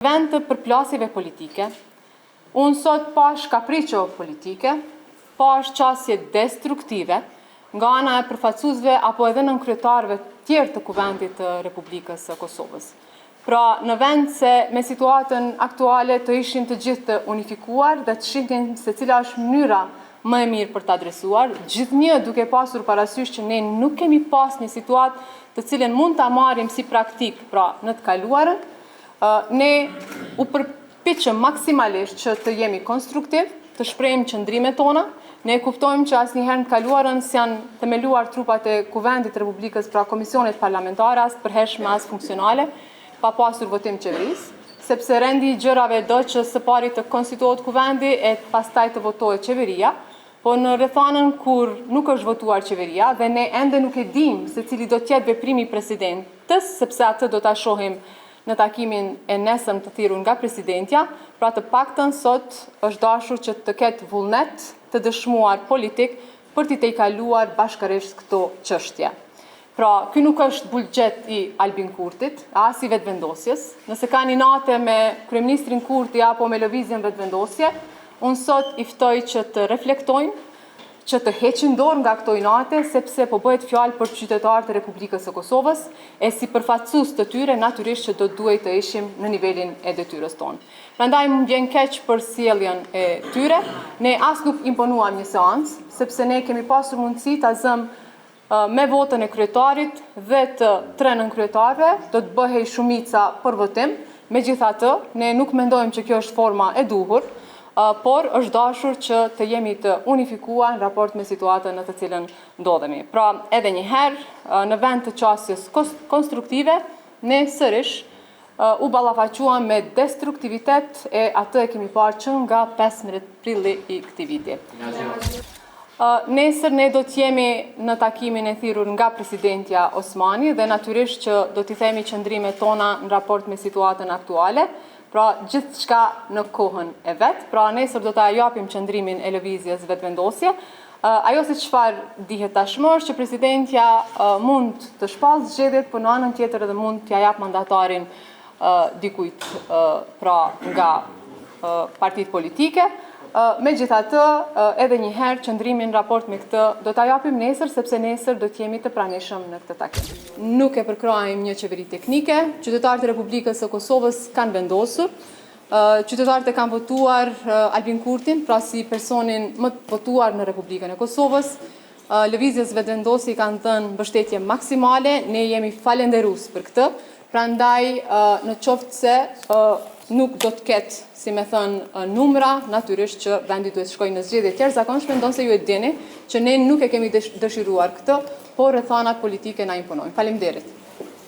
Vend të përplasjeve politike, unë sot pash kapriqo politike, pash qasje destruktive nga ana e përfaqësuesve apo edhe nënkryetarëve tjerë të Kuvendit të Republikës së Kosovës. Pra, në vend se me situatën aktuale të ishim të gjithë të unifikuar dhe të shihnin se cila është mënyra më e mirë për të adresuar, gjithnjë duke pasur parasysh që ne nuk kemi pas një situatë të cilën mund ta marrim si praktik, pra në të kaluarën, ne u përpiqëm maksimalisht që të jemi konstruktiv, të shprehim qëndrimet tona. Ne kuptojmë që asnjëherë në të kaluarën s'janë themeluar trupat e Kuvendit të Republikës, pra komisionet parlamentare, as përhershme as funksionale, pa pasur votim qeverisë, sepse rendi i gjërave do që së pari të konstituohet Kuvendi e pastaj të votohet qeveria, po në rrethanën kur nuk është votuar qeveria dhe ne ende nuk e dim se cili do të jetë veprimi i presidentës, sepse atë do ta shohim në takimin e nesëm të thirrur nga presidentja, pra të paktën sot është dashur që të ketë vullnet të dëshmuar politik për t'i tejkaluar bashkërisht këto çështje. Pra, ky nuk është buxhet i Albin Kurtit, as i vetëvendosjes. Nëse ka një natë me kryeministrin Kurti apo me lëvizjen vetëvendosje, unë sot i ftoj që të reflektojnë, që të heqin dorë nga këto inate, sepse po bëhet fjalë për qytetarët e Republikës së Kosovës, e si përfaqësues të tyre natyrisht që do duhet të ishim në nivelin e detyrës tonë. Prandaj më vjen keq për sjelljen e tyre. Ne as nuk imponuam një seancë, sepse ne kemi pasur mundësi ta zëmë me votën e kryetarit dhe të 3 nënkryetarëve, do të bëhej shumica për votim. Megjithatë, ne nuk mendojmë që kjo është forma e duhur, por është dashur që të jemi të unifikuar në raport me situatën në të cilën ndodhemi. Pra, edhe një herë, në vend të qasjes konstruktive, ne sërish u ballafaquam me destruktivitet e atë e kemi parë që nga 15 prilli i këtij viti. Nesër ne do të jemi në takimin e thirrur nga presidentja Osmani dhe natyrisht që do t'i themi qëndrimet tona në raport me situatën aktuale, pra gjithçka në kohën e vet. Pra nesër do ta japim qëndrimin e lëvizjes vetëvendosje. Ajo se çfarë dihet tashmë është që presidentja mund të shpallë zgjedhjet, por në anën tjetër edhe mund t'ja jap mandatarin dikujt pra nga partitë politike. Megjithatë, edhe një herë qëndrimin në raport me këtë do ta japim nesër, sepse nesër do të jemi të pranishëm në këtë takim. Nuk e përkrajmë një qeveri teknike, qytetarët e Republikës së Kosovës kanë vendosur, qytetarët e kanë votuar Albin Kurtin, pra si personin më të votuar në Republikën e Kosovës. Lëvizjes vetëvendosje kanë dhënë mbështetje maksimale, ne jemi falenderues për këtë. Prandaj, në qoftë se nuk do të ketë, si me thënë, numra, natyrisht që vendi duhet shkojë në zgjedhje të jashtëzakonshme, ndonse ju e dini që ne nuk e kemi dëshiruar këtë, por rrethanat politike na imponojnë. Faleminderit.